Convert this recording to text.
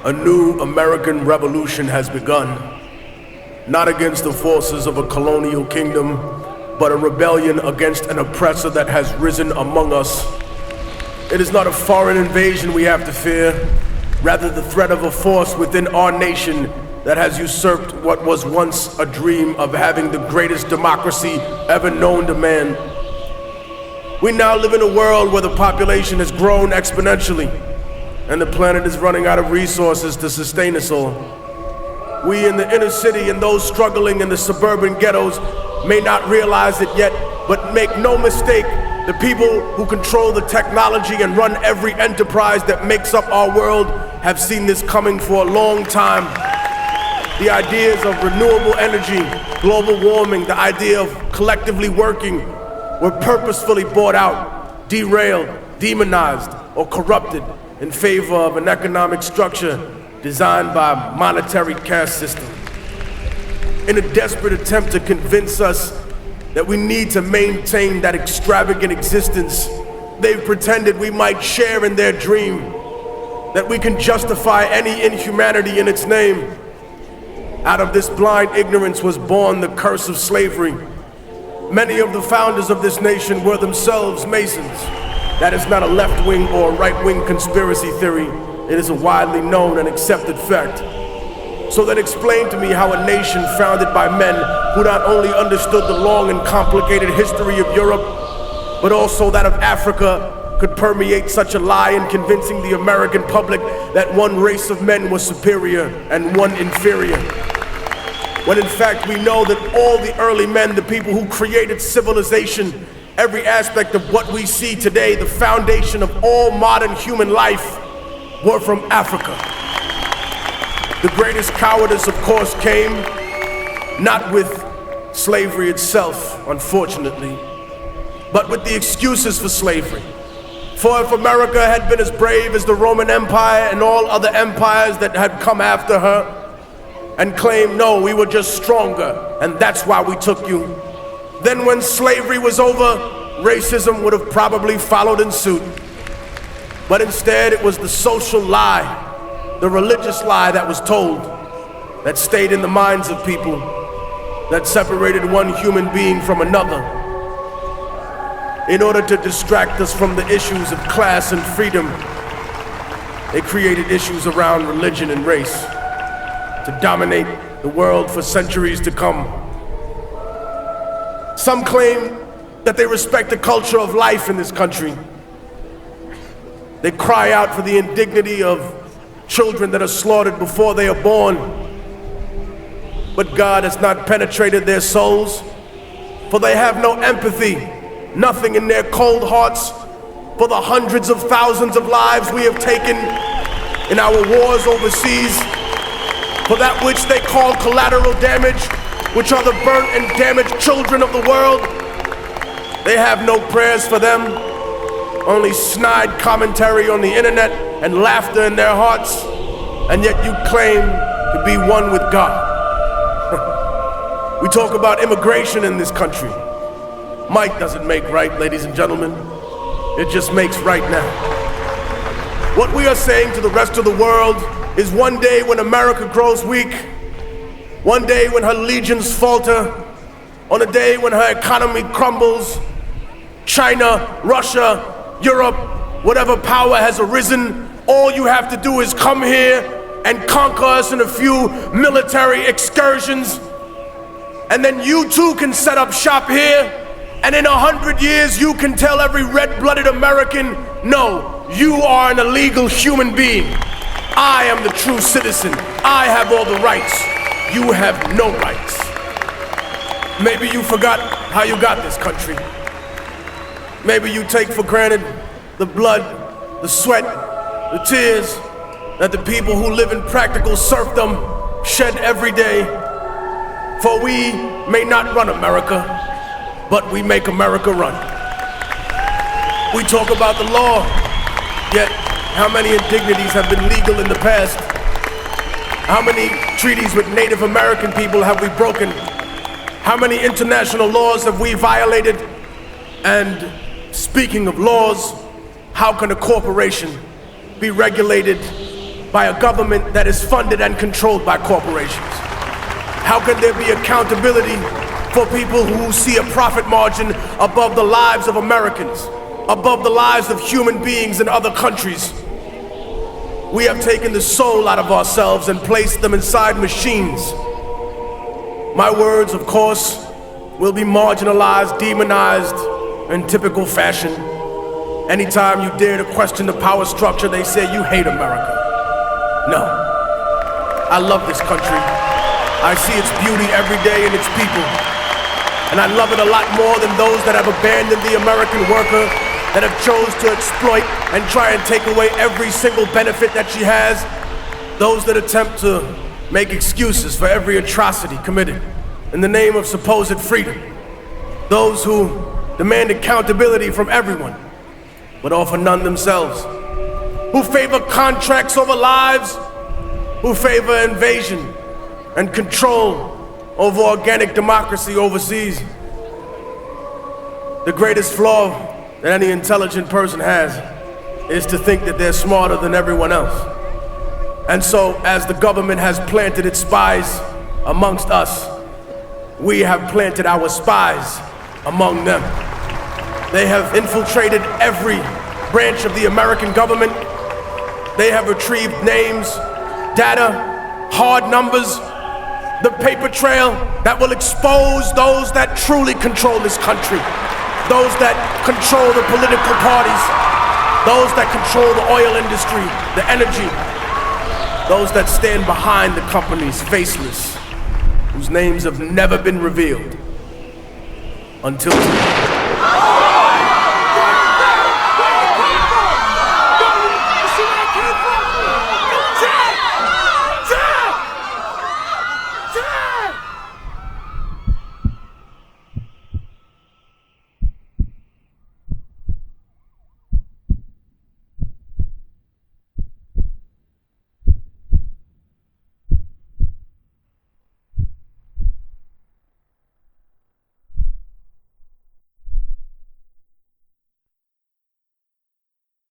A new American revolution has begun, not against the forces of a colonial kingdom, but a rebellion against an oppressor that has risen among us. It is not a foreign invasion we have to fear, rather the threat of a force within our nation that has usurped what was once a dream of having the greatest democracy ever known to man. We now live in a world where the population has grown exponentially, and the planet is running out of resources to sustain us all. We in the inner city and those struggling in the suburban ghettos may not realize it yet, but make no mistake, the people who control the technology and run every enterprise that makes up our world have seen this coming for a long time. The ideas of renewable energy, global warming, the idea of collectively working were purposefully bought out, derailed, demonized, or corrupted in favor of an economic structure designed by a monetary caste system. In a desperate attempt to convince us that we need to maintain that extravagant existence, they've pretended we might share in their dream, that we can justify any inhumanity in its name. Out of this blind ignorance was born the curse of slavery. Many of the founders of this nation were themselves Masons. That is not a left-wing or right-wing conspiracy theory. It is a widely known and accepted fact. So then explain to me how a nation founded by men who not only understood the long and complicated history of Europe, but also that of Africa, could permeate such a lie in convincing the American public that one race of men was superior and one inferior. When in fact we know that all the early men, the people who created civilization, every aspect of what we see today, the foundation of all modern human life, were from Africa. The greatest cowardice, of course, came not with slavery itself, unfortunately, but with the excuses for slavery. For if America had been as brave as the Roman Empire and all other empires that had come after her, and claimed, no, we were just stronger, and that's why we took you, then when slavery was over, racism would have probably followed in suit. But instead, it was the social lie, the religious lie that was told, that stayed in the minds of people, that separated one human being from another, in order to distract us from the issues of class and freedom. They created issues around religion and race to dominate the world for centuries to come. Some claim that they respect the culture of life in this country. They cry out for the indignity of children that are slaughtered before they are born. But God has not penetrated their souls, for they have no empathy, nothing in their cold hearts for the hundreds of thousands of lives we have taken in our wars overseas, for that which they call collateral damage, which are the burnt and damaged children of the world. They have no prayers for them, only snide commentary on the internet and laughter in their hearts, and yet you claim to be one with God. We talk about immigration in this country. Might doesn't make right, ladies and gentlemen. It just makes right now. What we are saying to the rest of the world is one day when America grows weak, one day when her legions falter, on a day when her economy crumbles, China, Russia, Europe, whatever power has arisen, all you have to do is come here and conquer us in a few military excursions, and then you too can set up shop here, and in 100 years you can tell every red-blooded American, no, you are an illegal human being. I am the true citizen. I have all the rights. You have no rights. Maybe you forgot how you got this country. Maybe you take for granted the blood, the sweat, the tears that the people who live in practical serfdom shed every day. For we may not run America, but we make America run. We talk about the law, yet how many indignities have been legal in the past? How many treaties with Native American people have we broken? How many international laws have we violated? And speaking of laws, how can a corporation be regulated by a government that is funded and controlled by corporations? How can there be accountability for people who see a profit margin above the lives of Americans, above the lives of human beings in other countries? We have taken the soul out of ourselves and placed them inside machines. My words, of course, will be marginalized, demonized in typical fashion. Anytime you dare to question the power structure, they say you hate America. No, I love this country. I see its beauty every day in its people. And I love it a lot more than those that have abandoned the American worker, that have chose to exploit and try and take away every single benefit that she has. Those that attempt to make excuses for every atrocity committed in the name of supposed freedom. Those who demand accountability from everyone, but offer none themselves. Who favor contracts over lives, who favor invasion and control over organic democracy overseas. The greatest flaw that any intelligent person has is to think that they're smarter than everyone else. And so, as the government has planted its spies amongst us, we have planted our spies among them. They have infiltrated every branch of the American government. They have retrieved names, data, hard numbers, the paper trail that will expose those that truly control this country, those that control the political parties, those that control the oil industry, the energy, those that stand behind the companies, faceless, whose names have never been revealed until today.